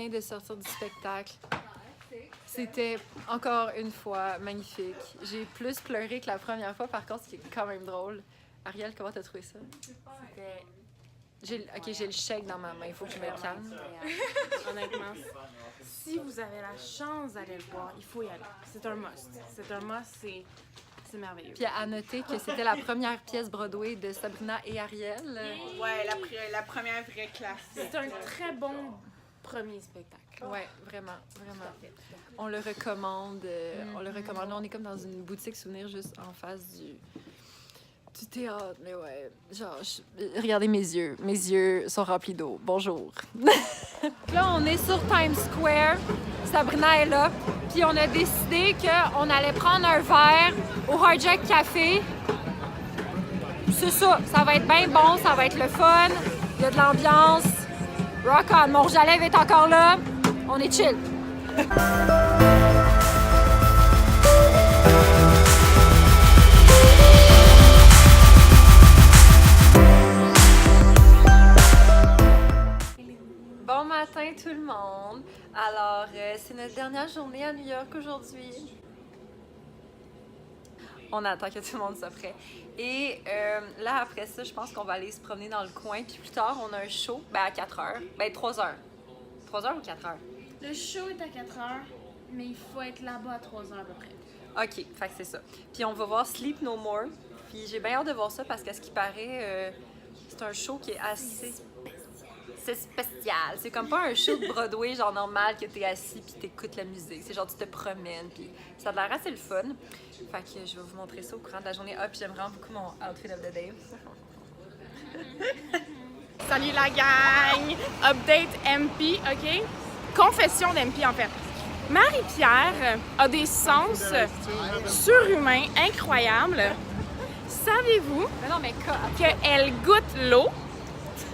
vient de sortir du spectacle. C'était encore une fois magnifique. J'ai plus pleuré que la première fois, par contre, ce qui est quand même drôle. Ariel, comment t'as trouvé ça? J'ai le chèque dans ma main, il faut que je me calme. Honnêtement, si vous avez la chance d'aller le voir, il faut y aller. C'est un must. C'est merveilleux. Puis à noter que c'était la première pièce Broadway de Sabrina et Ariel. Ouais, la première vraie classe. C'est un très bon premier spectacle. Ouais, vraiment. On le recommande. Là, on est comme dans une boutique souvenir juste en face du théâtre. Mais ouais, genre, regardez mes yeux. Mes yeux sont remplis d'eau. Bonjour. Là, on est sur Times Square. Sabrina est là. Puis on a décidé qu'on allait prendre un verre au Hard Jack Café. C'est ça. Ça va être bien bon. Ça va être le fun. Il y a de l'ambiance. Rock on. Mon rouge à lèvres est encore là. On est chill. Bon matin tout le monde. Alors, c'est notre dernière journée à New York aujourd'hui. On attend que tout le monde soit prêt. Et là, après ça, je pense qu'on va aller se promener dans le coin. Puis plus tard, on a un show à 4 heures. 3 heures. 3 heures ou 4 heures? Le show est à 4 heures, mais il faut être là-bas à 3 heures à peu près. OK, fait que c'est ça. Puis on va voir Sleep No More. Puis j'ai bien hâte de voir ça parce qu'à ce qui paraît, c'est un show qui est assez... C'est spécial. C'est comme pas un show de Broadway, genre normal, que t'es assis puis t'écoutes la musique. C'est genre tu te promènes puis ça a l'air assez le fun. Fait que je vais vous montrer ça au courant de la journée. Ah, puis j'aime vraiment beaucoup mon outfit of the day. Salut la gang! Update MP, OK? Confession d'MP, en fait. Marie-Pierre a des sens surhumains incroyables. Savez-vous qu'elle goûte l'eau?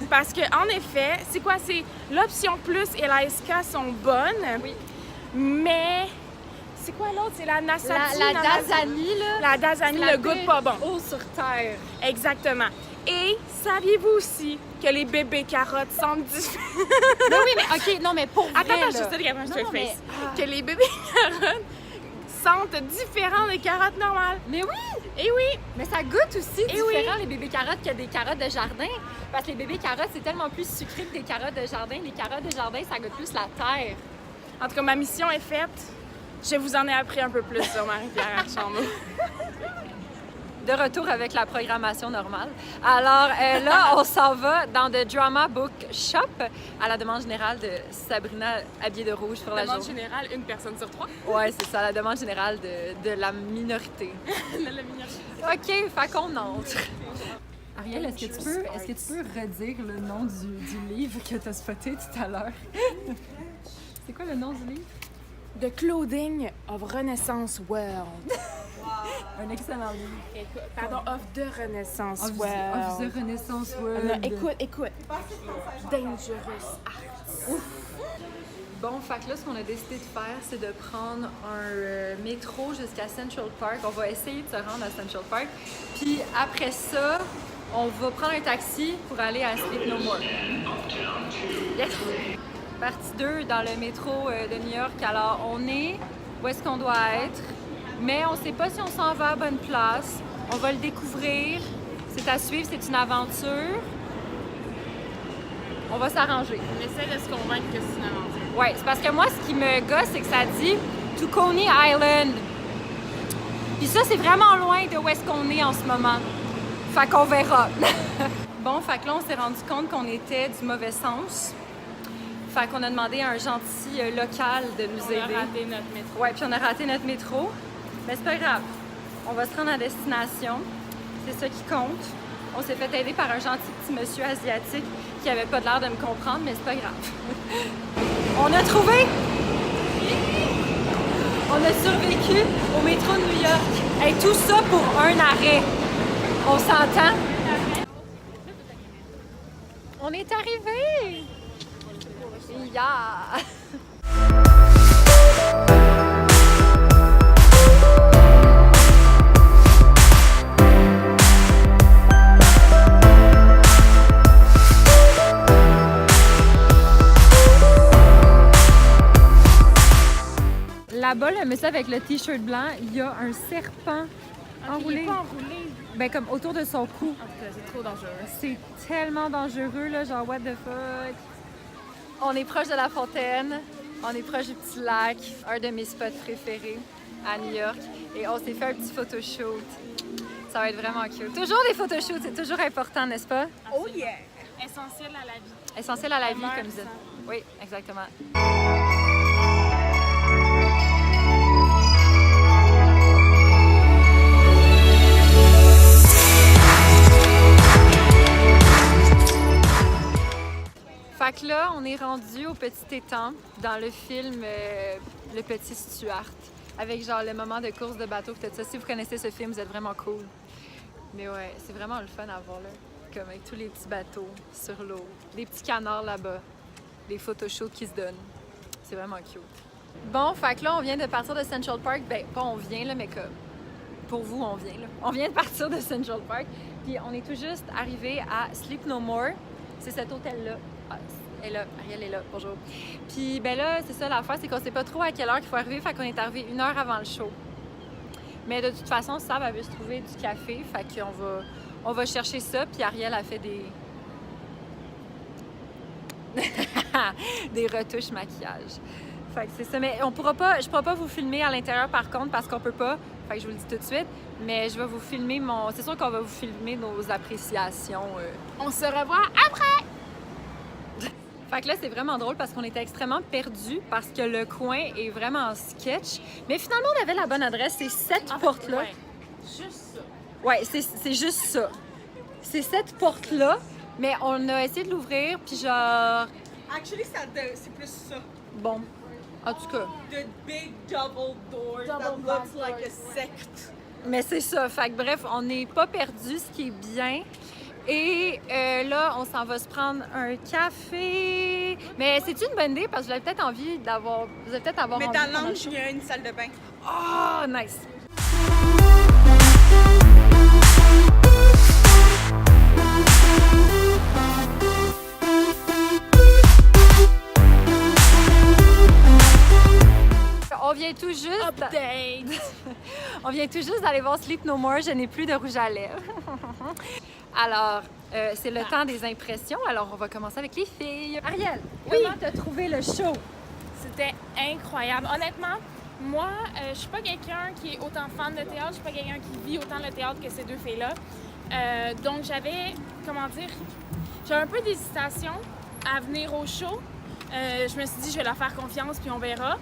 Parce que en effet, c'est quoi? C'est l'option plus et la SK sont bonnes. Oui. Mais c'est quoi l'autre? C'est la Nasati. La Dasani, là. La Dasani, le goût pas bon. Eau sur terre. Exactement. Et saviez-vous aussi que les bébés carottes sentent différents? Mais oui, mais OK, non, mais pour vrai, Attends, là. je sais regarde, je te le Non, face. mais- Que les bébés carottes sentent différents des carottes normales. Mais oui! Et oui! Mais ça goûte aussi Eh différent, les bébés carottes, que des carottes de jardin. Parce que les bébés carottes, c'est tellement plus sucré que des carottes de jardin. Les carottes de jardin, ça goûte plus la terre. En tout cas, ma mission est faite. Je vous en ai appris un peu plus sur Marie-Pierre Archambault. De retour avec la programmation normale. Alors là, on s'en va dans The Drama Book Shop à la demande générale de Sabrina habillée de rouge pour la Demande journée. générale, une personne sur 3. Ouais, c'est ça, la demande générale de la minorité. La minorité. OK, fait qu'on entre. Ariel, est-ce que tu peux redire le nom du livre que tu as spoté tout à l'heure? C'est quoi le nom du livre? The Clothing of Renaissance World. Un excellent livre. Pardon, of the Renaissance Of World. the Renaissance World. Écoute. Dangerous Arts. Bon, fait que là, ce qu'on a décidé de faire, c'est de prendre un métro jusqu'à Central Park. On va essayer de se rendre à Central Park. Puis après ça, on va prendre un taxi pour aller à Sleep No More. Yes! Partie 2 dans le métro de New York. Alors, on est où est-ce qu'on doit être, mais on sait pas si on s'en va à bonne place. On va le découvrir. C'est à suivre, c'est une aventure. On va s'arranger. On essaie de se convaincre que c'est une aventure. Ouais, c'est parce que moi, ce qui me gosse, c'est que ça dit to Coney Island. Puis ça, c'est vraiment loin de où est-ce qu'on est en ce moment. Fait qu'on verra. Bon, fait que là, on s'est rendu compte qu'on était du mauvais sens. Fait qu'on a demandé à un gentil local de nous aider. On a raté notre métro. Ouais, puis on a raté notre métro. Mais c'est pas grave. On va se rendre à destination. C'est ça qui compte. On s'est fait aider par un gentil petit monsieur asiatique qui avait pas l'air de me comprendre, mais c'est pas grave. On a trouvé! On a survécu au métro de New York. Et tout ça pour un arrêt. On s'entend? On est arrivé! Yeah! là-bas, le monsieur avec le t-shirt blanc, il y a un serpent enroulé. Il est pas enroulé. Ben, comme autour de son cou. En tout cas, c'est trop dangereux. C'est tellement dangereux, là, genre, what the fuck. On est proche de la fontaine, on est proche du petit lac, un de mes spots préférés à New York. Et on s'est fait un petit photoshoot. Ça va être vraiment cute. Toujours des photoshoots, c'est toujours important, n'est-ce pas? Oh yeah! Essentiel à la vie. Essentiel à la vie, meurt comme disait. sans. Oui, exactement. Fait que là, on est rendu au petit étang dans le film Le Petit Stuart, avec genre le moment de course de bateau, peut-être ça. Si vous connaissez ce film, vous êtes vraiment cool. Mais ouais, c'est vraiment le fun à voir là, comme avec tous les petits bateaux sur l'eau, les petits canards là-bas, les photoshoots qui se donnent. C'est vraiment cute. Bon, fait que là, on vient de partir de Central Park. Ben, pas on vient là, mais comme pour vous, on vient là. On vient de partir de Central Park, puis on est tout juste arrivé à Sleep No More. C'est cet hôtel-là. Ah, elle est là, Ariel est là, bonjour. Puis ben là, c'est ça l'affaire, c'est qu'on sait pas trop à quelle heure qu'il faut arriver, fait qu'on est arrivé 1 heure avant le show. Mais de toute façon, Sab avait se trouver du café, fait qu'on va chercher ça, puis Ariel a fait des... des retouches maquillage. Fait que c'est ça, mais je pourrais pas vous filmer à l'intérieur par contre, parce qu'on peut pas, fait que je vous le dis tout de suite, mais je vais vous filmer c'est sûr qu'on va vous filmer nos appréciations. On se revoit après! Fait que là, c'est vraiment drôle parce qu'on était extrêmement perdus parce que le coin est vraiment sketch. Mais finalement, on avait la bonne adresse. C'est cette porte-là. Ouais. Juste ça. Ouais, c'est juste ça. C'est cette porte-là, mais on a essayé de l'ouvrir, puis genre... Actually, c'est plus ça. Bon, en tout cas. The big double doors that Double looks glass like a doors, sect. Mais c'est ça. Fait que bref, on n'est pas perdus, ce qui est bien. Et là, on s'en va se prendre un café. Mais c'est une bonne idée parce que vous avez peut-être envie d'avoir... Vous allez peut-être avoir Mais envie dans pendant le l'angle, show. il y a une salle de bain. Oh, nice! On vient tout juste... Update! On vient tout juste d'aller voir Sleep No More. Je n'ai plus de rouge à lèvres. Alors, c'est le temps des impressions. Alors, on va commencer avec les filles. Ariel, comment t'as trouvé le show? C'était incroyable. Honnêtement, moi, je suis pas quelqu'un qui est autant fan de théâtre. Je suis pas quelqu'un qui vit autant le théâtre que ces deux filles-là. Donc, j'avais un peu d'hésitation à venir au show. Je me suis dit, je vais leur faire confiance puis on verra.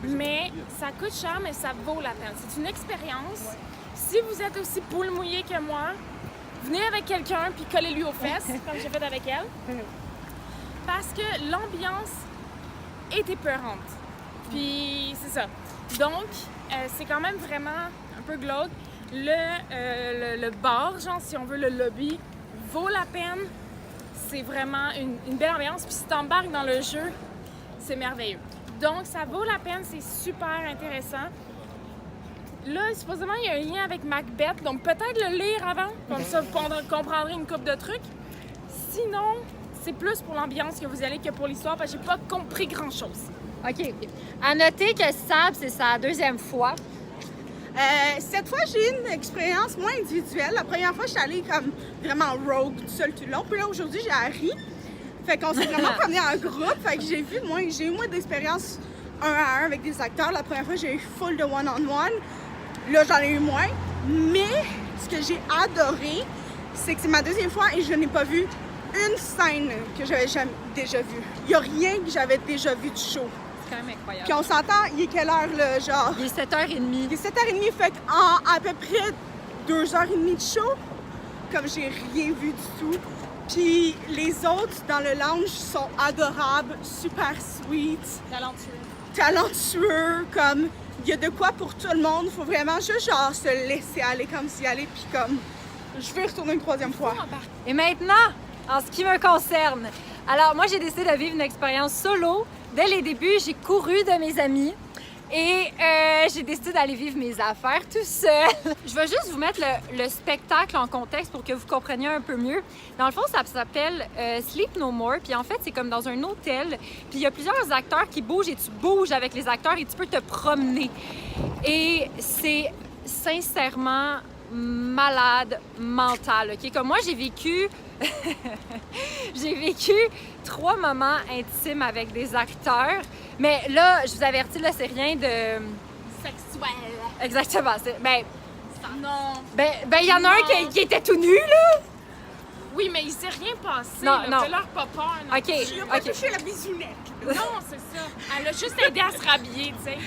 Mais ça coûte cher, mais ça vaut la peine. C'est une expérience. Si vous êtes aussi poule mouillée que moi, venez avec quelqu'un puis collez-lui aux fesses, comme j'ai fait avec elle. Parce que l'ambiance est épeurante. Puis c'est ça. Donc, c'est quand même vraiment un peu glauque. Le bar, genre, si on veut, le lobby, vaut la peine. C'est vraiment une belle ambiance. Puis si t'embarques dans le jeu, c'est merveilleux. Donc, ça vaut la peine, c'est super intéressant. Là, supposément, il y a un lien avec Macbeth, donc peut-être le lire avant, comme ça vous comprendrez une couple de trucs. Sinon, c'est plus pour l'ambiance que vous allez que pour l'histoire, parce que j'ai pas compris grand-chose. OK. À noter que Sab, c'est sa deuxième fois. Cette fois, j'ai eu une expérience moins individuelle. La première fois, je suis allée comme vraiment rogue tout seul tout le long. Puis là, aujourd'hui, j'ai Harry. Fait qu'on s'est vraiment promené en groupe. Fait que j'ai eu moins d'expérience 1 à 1 avec des acteurs. La première fois, j'ai eu full de one-on-one. Là, j'en ai eu moins. Mais ce que j'ai adoré, c'est que c'est ma deuxième fois et je n'ai pas vu une scène que j'avais jamais déjà vue. Il n'y a rien que j'avais déjà vu du show. C'est quand même incroyable. Puis on s'entend, il est quelle heure là, genre? Il est 7h30. Il est 7h30, fait qu'en à peu près 2h30 de show, comme j'ai rien vu du tout. Puis les autres dans le lounge sont adorables, super sweet, talentueux, comme il y a de quoi pour tout le monde. Faut vraiment juste genre se laisser aller comme s'y aller, puis comme je vais retourner une 3e fois. Et maintenant, en ce qui me concerne, alors moi j'ai décidé de vivre une expérience solo. Dès les débuts, j'ai couru de mes amis. Et j'ai décidé d'aller vivre mes affaires tout seul. Je vais juste vous mettre le spectacle en contexte pour que vous compreniez un peu mieux. Dans le fond, ça s'appelle Sleep No More. Puis en fait, c'est comme dans un hôtel. Puis il y a plusieurs acteurs qui bougent et tu bouges avec les acteurs et tu peux te promener. Et c'est sincèrement malade mental. OK? Comme moi, j'ai vécu 3 moments intimes avec des acteurs. Mais là, je vous avertis, là, c'est rien de... Sexuel. Exactement. Non. Il y en a un qui était tout nu, là. Oui, mais il s'est rien passé. Non, là. non. Fais-leur pas peur. Non. OK. Je n'ai pas OK. touché la bisounette. Non, c'est ça. Elle a juste aidé à se rhabiller, tu sais.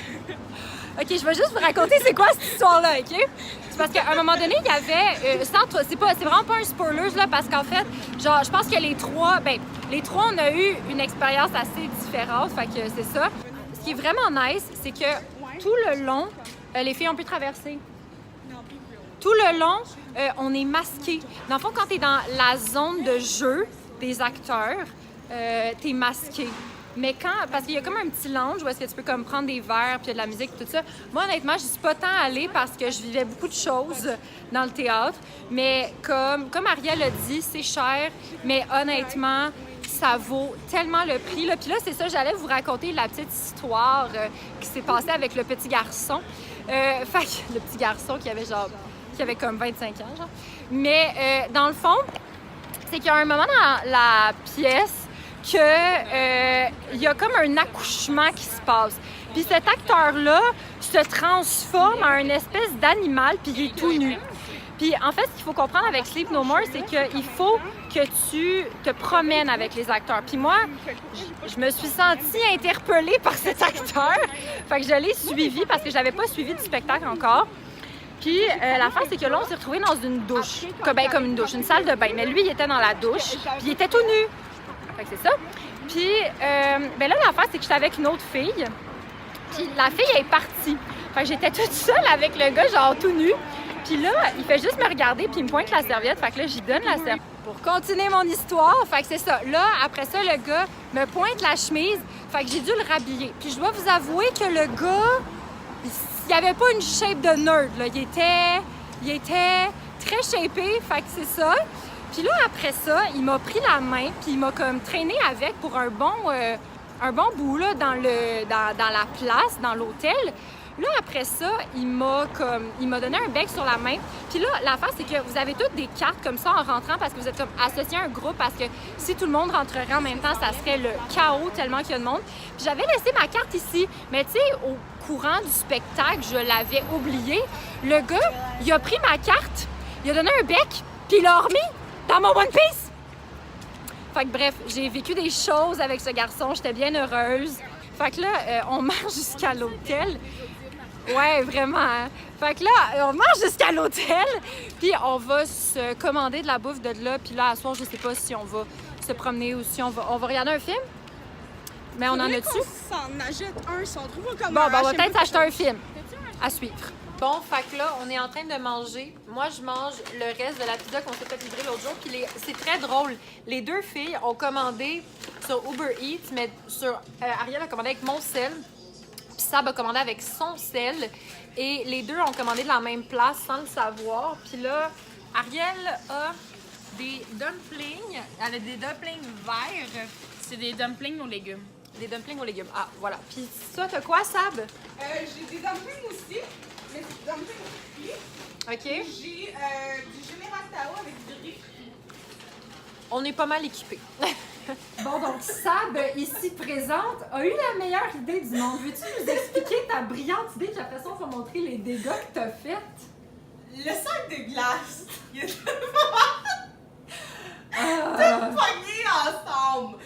OK, je vais juste vous raconter c'est quoi cette histoire-là, OK? C'est parce qu'à un moment donné, il y avait... c'est vraiment pas un spoiler, là, parce qu'en fait, genre, je pense que les trois, on a eu une expérience assez différente, fait que c'est ça. Ce qui est vraiment nice, c'est que tout le long, les filles ont pu traverser. Tout le long, on est masqué. Dans le fond, quand t'es dans la zone de jeu des acteurs, t'es masqué. Mais parce qu'il y a comme un petit lounge où est-ce que tu peux comme prendre des verres puis il y a de la musique et tout ça. Moi, honnêtement, je suis pas tant allée parce que je vivais beaucoup de choses dans le théâtre. Mais comme Ariel a dit, c'est cher. Mais honnêtement, ça vaut tellement le prix. Là. Puis là, c'est ça, j'allais vous raconter la petite histoire qui s'est passée avec le petit garçon. Fait que le petit garçon qui avait comme 25 ans, genre. Mais dans le fond, c'est qu'il y a un moment dans la pièce qu'il y a comme un accouchement qui se passe. Puis cet acteur-là se transforme en une espèce d'animal, puis il est tout nu. Puis en fait, ce qu'il faut comprendre avec Sleep No More, c'est qu'il faut que tu te promènes avec les acteurs. Puis moi, je me suis sentie interpellée par cet acteur. Fait que je l'ai suivi parce que je n'avais pas suivi du spectacle encore. Puis l'affaire, c'est que là, on s'est retrouvés dans une douche, comme une douche, une salle de bain. Mais lui, il était dans la douche, puis il était tout nu. Fait que c'est ça. Puis là, l'affaire, c'est que j'étais avec une autre fille. Puis la fille est partie. Fait que j'étais toute seule avec le gars, genre tout nu. Puis là, il fait juste me regarder, puis il me pointe la serviette. Fait que là, j'y donne la serviette. Pour continuer mon histoire, fait que c'est ça. Là, après ça, le gars me pointe la chemise. Fait que j'ai dû le rhabiller. Puis je dois vous avouer que le gars, il avait pas une shape de nerd, là. Il était très shapé, fait que c'est ça. Puis là, après ça, il m'a pris la main, puis il m'a comme traîné avec pour un bon bout, là, dans la place, dans l'hôtel. Là, après ça, il m'a donné un bec sur la main. Puis là, l'affaire, c'est que vous avez toutes des cartes comme ça en rentrant parce que vous êtes comme associés à un groupe, parce que si tout le monde rentrerait en même temps, ça serait le chaos tellement qu'il y a de monde. Puis j'avais laissé ma carte ici, mais tu sais, au courant du spectacle, je l'avais oublié. Le gars, il a pris ma carte, il a donné un bec, puis il l'a remis dans mon One Piece. Fait que bref, j'ai vécu des choses avec ce garçon, j'étais bien heureuse. Fait que là, on marche jusqu'à l'hôtel. Ouais, vraiment. Hein? Fait que là, on marche jusqu'à l'hôtel, puis on va se commander de la bouffe de là. Puis là, à soir, je sais pas si on va se promener ou si on va regarder un film. Mais on en a dessus. On s'en achète un, si on trouve comme bon, on va peut-être s'acheter un film à suivre. Bon, fait que là, on est en train de manger. Moi, je mange le reste de la pizza qu'on s'est fait livrer l'autre jour. Puis c'est très drôle. Les deux filles ont commandé sur Uber Eats, mais Ariel a commandé avec mon sel. Puis Sab a commandé avec son sel. Et les deux ont commandé de la même place sans le savoir. Puis là, Ariel a des dumplings. Elle a des dumplings verts. C'est des dumplings aux légumes. Des dumplings aux légumes. Ah, voilà. Puis ça, t'as quoi, Sab? J'ai des dumplings aussi, mais c'est des dumplings frits. OK. J'ai du général Tao avec du riz. On est pas mal équipés. Bon, donc Sab, ici présente, a eu la meilleure idée du monde. Veux-tu nous expliquer ta brillante idée, puis après ça, on va montrer les dégâts que t'as faits? Le sac de glace, il est tout pogné ensemble.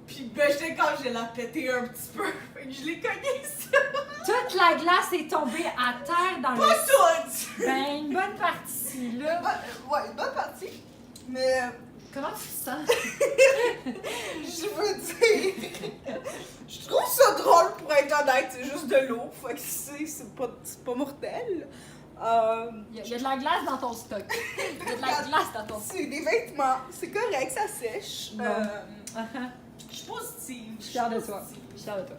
Puis j'étais comme, je l'ai pété un petit peu. Fait que je l'ai cogné ça. Toute la glace est tombée à terre dans Pas toute! Ben, une bonne partie, là. Ouais, une bonne partie. Mais Comment tu te sens? je veux dire, je trouve ça drôle pour être honnête, c'est juste de l'eau, fait que c'est pas mortel. Il y a de la glace dans ton stock. Il y a de la glace dans ton stock. C'est des vêtements, c'est correct, ça sèche. Bon. Je suis positive. Je suis fière de toi. Je suis fière de toi.